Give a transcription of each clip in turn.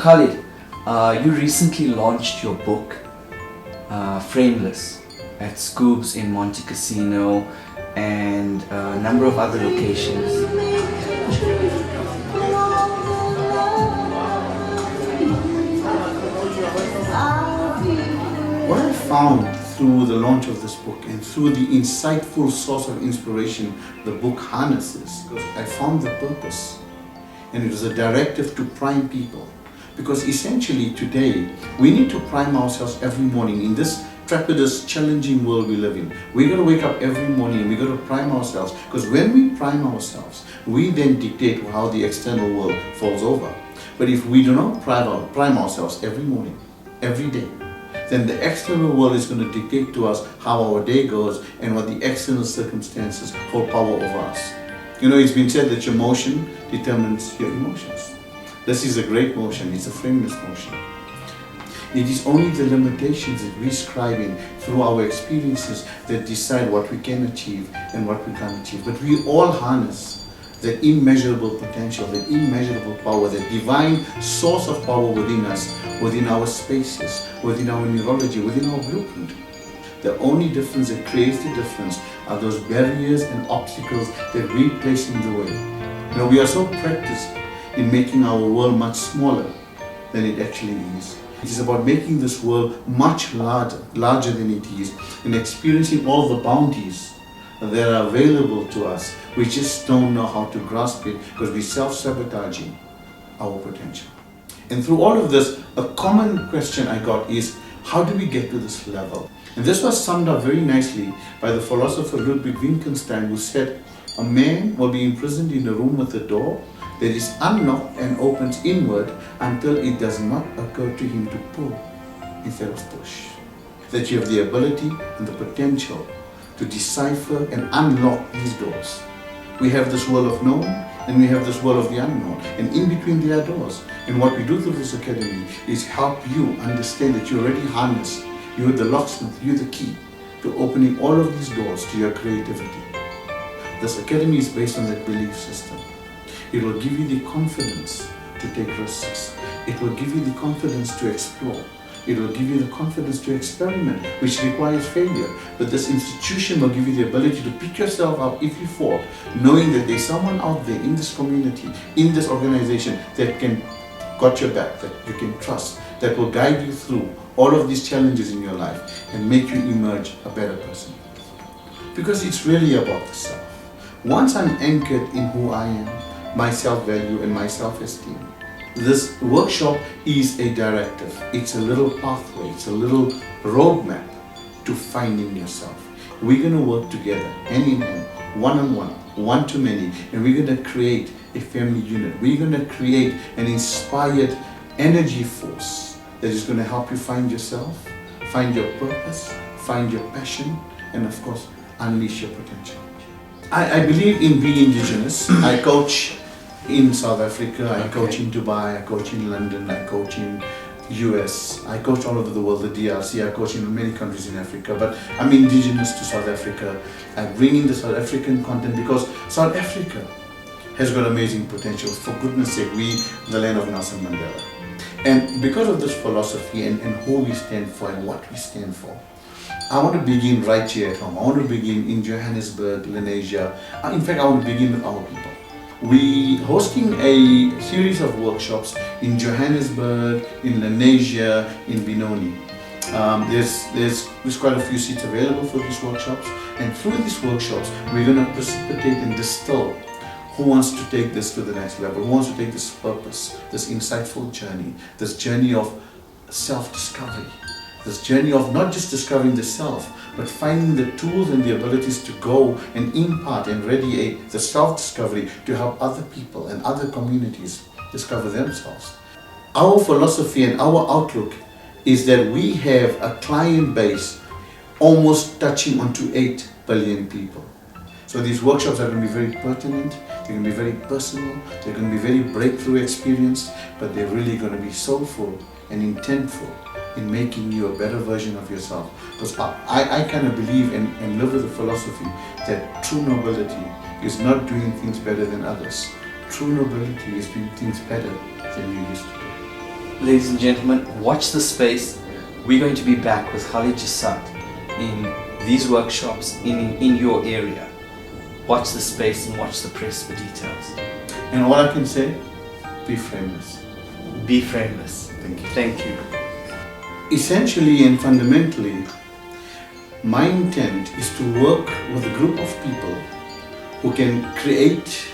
Khalid, you recently launched your book, Frameless, at Scoobs in Monte Cassino and a number of other locations. What I found through the launch of this book and through the insightful source of inspiration the book harnesses, I found the purpose, and it was a directive to prime people. Because essentially today, we need to prime ourselves every morning in this trepidous, challenging world we live in. We got to wake up every morning and we got to prime ourselves, because when we prime ourselves, we then dictate how the external world falls over. But if we do not prime ourselves every morning, every day, then the external world is going to dictate to us how our day goes and what the external circumstances hold power over us. You know, it's been said that your motion determines your emotions. This is a great motion, it's a frameless motion. It is only the limitations that we scribe in through our experiences that decide what we can achieve and what we can't achieve. But we all harness that immeasurable potential, that immeasurable power, that divine source of power within us, within our spaces, within our neurology, within our blueprint. The only difference that creates the difference are those barriers and obstacles that we place in the way. You know, we are so practiced in making our world much smaller than it actually is. It is about making this world much larger than it is, and experiencing all the bounties that are available to us. We just don't know how to grasp it because we're self-sabotaging our potential. And through all of this, a common question I got is, how do we get to this level? And this was summed up very nicely by the philosopher Ludwig Wittgenstein, who said, a man will be imprisoned in a room with a door that is unlocked and opens inward until it does not occur to him to pull instead of push. That you have the ability and the potential to decipher and unlock these doors. We have this world of known and we have this world of the unknown, and in between there are doors. And what we do through this academy is help you understand that you already harness, you're the locksmith, you're the key to opening all of these doors to your creativity. This academy is based on that belief system. It will give you the confidence to take risks. It will give you the confidence to explore. It will give you the confidence to experiment, which requires failure. But this institution will give you the ability to pick yourself up if you fall, knowing that there's someone out there in this community, in this organization that can got your back, that you can trust, that will guide you through all of these challenges in your life and make you emerge a better person. Because it's really about the self. Once I'm anchored in who I am, my self-value and my self-esteem, this workshop is a directive. It's a little pathway, it's a little roadmap to finding yourself. We're going to work together, hand in hand, one-on-one, one-to-many, and we're going to create a family unit. We're going to create an inspired energy force that is going to help you find yourself, find your purpose, find your passion, and of course, unleash your potential. I believe in being indigenous. I coach in South Africa, I coach in Dubai, I coach in London, I coach in US, I coach all over the world, the DRC, I coach in many countries in Africa, but I'm indigenous to South Africa. I bring in the South African content because South Africa has got amazing potential. For goodness sake, we, the land of Nelson Mandela. And because of this philosophy and who we stand for and what we stand for, I want to begin right here at home. I want to begin in Johannesburg, Lenasia. In fact, I want to begin with our people. We hosting a series of workshops in Johannesburg, in Lenasia, in Benoni. There's quite a few seats available for these workshops, and through these workshops we're going to precipitate and distill who wants to take this to the next level, who wants to take this purpose, this insightful journey, this journey of self-discovery, this journey of not just discovering the self, but finding the tools and the abilities to go and impart and radiate the self-discovery to help other people and other communities discover themselves. Our philosophy and our outlook is that we have a client base almost touching onto 8 billion people. So these workshops are going to be very pertinent, they're going to be very personal, they're going to be very breakthrough experience, but they're really going to be soulful and intentful in making you a better version of yourself. Because I kind of believe and live with the philosophy that true nobility is not doing things better than others. True nobility is doing things better than you used to do. ladies and gentlemen, watch the space. We're going to be back with Khalid Jassat in these workshops in your area. Watch the space and watch the press for details. And all I can say, be frameless. Be frameless. Thank you. Thank you. Essentially and fundamentally, my intent is to work with a group of people who can create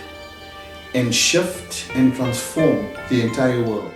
and shift and transform the entire world.